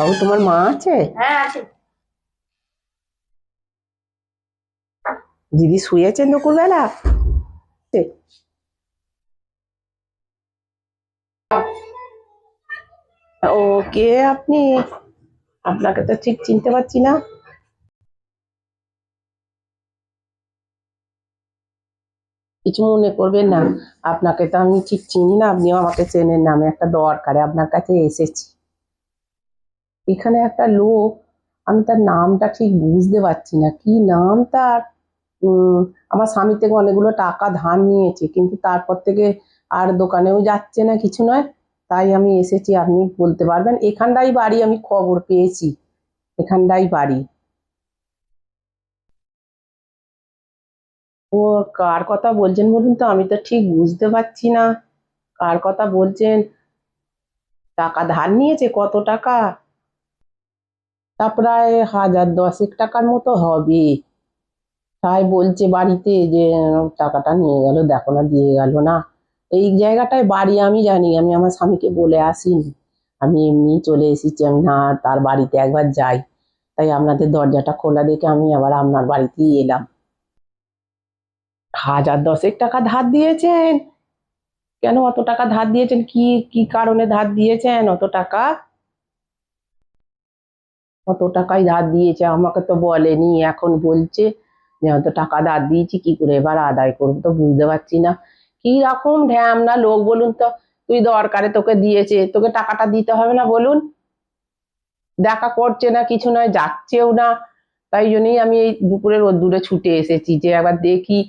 বাবু, তোমার মা আছে? হ্যাঁ আছে। দিদি শুয়েছেন দুপুরবেলা? ও, কে আপনি? আপনাকে তো ঠিক চিনতে পারছি না। কিছু মনে করবেন না, আপনাকে তো আমি ঠিক চিনি না, আপনিও আমাকে চেনেন না। আমি একটা দরকারে আপনার কাছে এসেছি। এখানে একটা লোক, আমি তার নামটা ঠিক বুঝতে পারছি না, কি নাম তার। উম আমার স্বামী থেকে অনেকগুলো টাকা ধার নিয়েছে, কিন্তু তারপর থেকে আর দোকানেও যাচ্ছে না, কিছু নয়। তাই আমি এসেছি, আপনি বলতে পারবেন? এখানটাই বাড়ি, আমি খবর পেয়েছি, এখানটাই বাড়ি। ও, কার কথা বলছেন বলুন তো, আমি তো ঠিক বুঝতে পারছি না কার কথা বলছেন। টাকা ধার নিয়েছে? কত টাকা? তা প্রায় 1010 টাকার মতো হবে। তাই বলছে বাড়িতে যে টাকাটা নিয়ে গেল, দেখো না দিয়ে গেল না। এই জায়গাটায় বাড়ি আমি জানি, আমি আমার স্বামীকে বলে আসিনি, আমি এমনি চলে এসেছি। আমি না তার বাড়িতে একবার যাই, তাই আপনাদের দরজাটা খোলা দেখে আমি আবার আপনার বাড়িতেই এলাম। 1010 টাকা ধার দিয়েছেন? কেন অত টাকা ধার দিয়েছেন? কি কি কারণে ধার দিয়েছেন অত টাকা? অত টাকাই ধার দিয়েছে, আমাকে তো বলেনি, এখন বলছে যে অত টাকা ধার দিয়েছি, কি করে এবার আদায় করবো তো বুঝতে পারছি না। কি রকম ঢ্যামনা লোক বলুন তো। তুই দরকারে তোকে দিয়েছে, তোকে টাকাটা দিতে হবে না বলুন? দেখা করছে না, কিছু নয়, যাচ্ছেও না। তাই জন্যই আমি এই দুপুরে রোদ্দুরে ছুটে এসেছি, যে একবার দেখি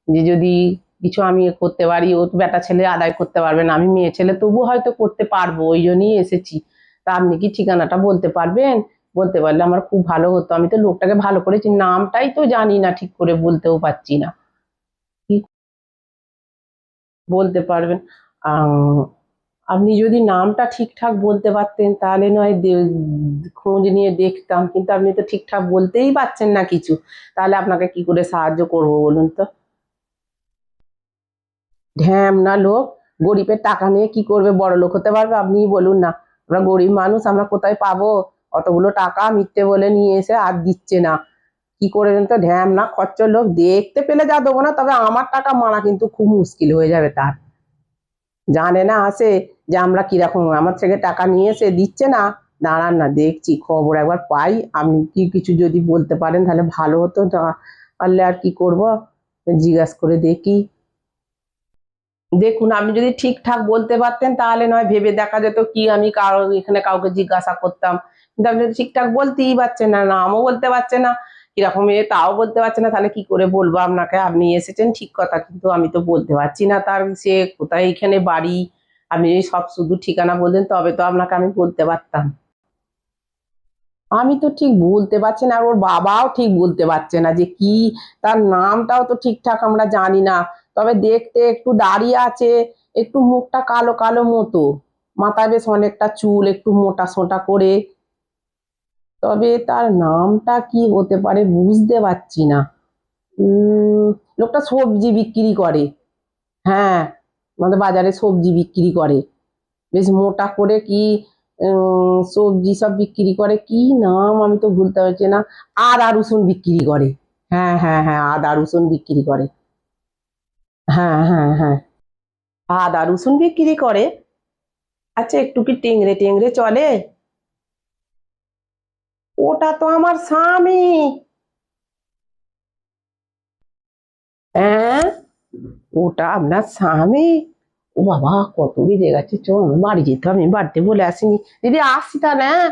যে যদি কিছু আমি করতে পারি। ও তো বেটা ছেলে আদায় করতে পারবে না, আমি মেয়ে ছেলে তবু হয়তো করতে পারবো, ওই জন্যই এসেছি। তা আপনি কি ঠিকানাটা বলতে পারবেন? বলতে পারলে আমার খুব ভালো হতো, আমি তো লোকটাকে ভালো করে চিনি, নামটাই তো জানি না, ঠিক করে বলতেও পারছি না। কি বলতে পারবেন? আহ আপনি যদি নামটা ঠিকঠাক বলতে পারতেন তাহলে নয় খোঁজ নিয়ে দেখতাম, কিন্তু আপনি তো ঠিকঠাক বলতেই পারছেন না কিছু। তাহলে আপনাকে কি করে সাহায্য করব বলুন তো? ঢ্যামনা লোক, গরিবের টাকা নিয়ে কি করবে? বড় লোক হতে পারবে? আপনিই বলুন না। আমরা গরিব মানুষ, আমরা কোথায় পাবো অতগুলো টাকা? মিথ্যে বলে নিয়ে এসে আর দিচ্ছে না। কি করবেন তো? ঢ্যামনা খচ্চর লোক, দেখতে পেলে যা দেবো না, তবে আমার টাকা মানা কিন্তু খুব মুশকিল হয়ে যাবে তার। জানে না আসে যে আমরা কিরকম, আমার থেকে টাকা নিয়ে এসে দিচ্ছে না। দাঁড়ান না, দেখছি, খবর একবার পাই। আপনি কি কিছু যদি বলতে পারেন তাহলে ভালো হতো, পারলে আর কি করব, জিজ্ঞাসা করে দেখি। দেখুন, আপনি যদি ঠিকঠাক বলতে পারতেন তাহলে নয় ভেবে দেখা যেত কি আমি কারো এখানে কাউকে জিজ্ঞাসা করতাম। কিন্তু আপনি যদি ঠিকঠাক বলতেই পারছেন না, নামও বলতে পারছেন না, কিরকম এ তাও বলতে পারছেন না, তাহলে কি করে বলবো আপনাকে? আপনি এসেছেন ঠিক কথা, কিন্তু আমি তো বলতে পারছি না তার সে কোথায়, এখানে বাড়ি। আপনি যদি সব শুধু ঠিকানা বলতেন তবে তো আপনাকে আমি বলতে পারতাম। আমি তো ঠিক বলতে পারছি না, আর ওর বাবাও ঠিক বলতে পারছে না যে কি, তার নামটাও তো ঠিকঠাক আমরা জানি না। তবে দেখতে একটু দাঁড়িয়ে আছে, একটু মুখটা কালো কালো মতো, মাথায় বেশ অনেকটা চুল, একটু মোটা সোটা করে। তবে তার নামটা কি হতে পারে বুঝতে পারছি না। উম লোকটা সবজি বিক্রি করে। হ্যাঁ, আমাদের বাজারে সবজি বিক্রি করে, বেশ মোটা করে কি সবজি সব বিক্রি করে, কি নাম আমি তো ভুলতে পারছি না। আদা রসুন বিক্রি করে। হ্যাঁ হ্যাঁ হ্যাঁ, আদা রসুন বিক্রি করে। হ্যাঁ হ্যাঁ হ্যাঁ, আদা রসুন বিক্রি করে। আচ্ছা, একটু কি টেংরে টেংরে চলে? ওটা তো আমার স্বামী। হ্যাঁ, ওটা আপনার স্বামী? ও বাবা, কত বেজে গেছে, চল বাড়ি যেতে হবে, আমি বাড়িতে বলে আসিনি। দিদি আসছি তাহলে, হ্যাঁ।